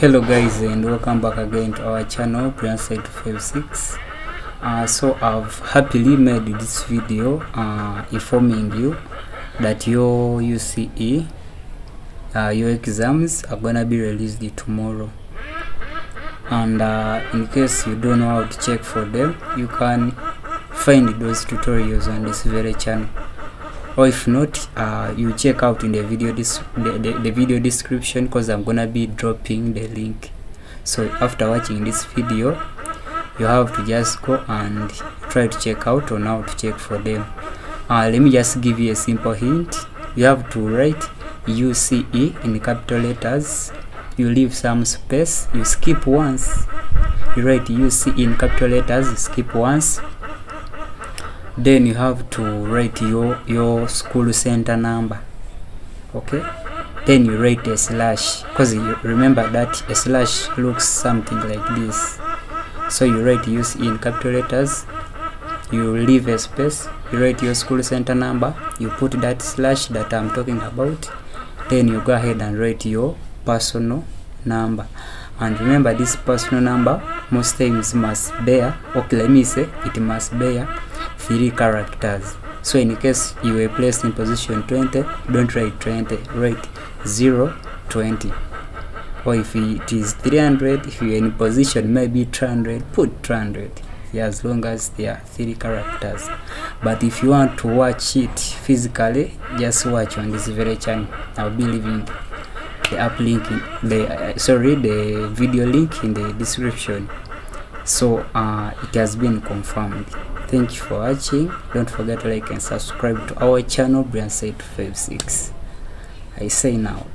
Hello guys, and welcome back again to our channel Results In 56. So I've happily made this video informing you that your UCE your exams are gonna be released tomorrow, and in case you don't know how to check for them, you can find those tutorials on this very channel, or if not, you check out in the video the video description, because I'm gonna be dropping the link. So after watching this video, you have to just go and try to check out on how to check for them. Let me just give you a simple hint. You have to write UCE in capital letters, you leave some space, you skip once, you write UCE in capital letters, you skip once. Then you have to write your school center number, okay? Then you write a slash, because you remember that a slash looks something like this. So you write UCE in capital letters, you leave a space, you write your school center number, you put that slash that I'm talking about, then you go ahead and write your personal number. And remember, this personal number most times must bear, okay, let me say it must bear 3 characters. So in case you were placed in position 20, don't write 20, write 020. Or if it is 300, if you're in position maybe 300, put 300, as long as there are 3 characters. But if you want to watch it physically, just watch on this very channel. I'll be leaving the app link in the video link in the description. So it has been confirmed. Thank you for watching. Don't forget to like and subscribe to our channel Results In 56. I say now.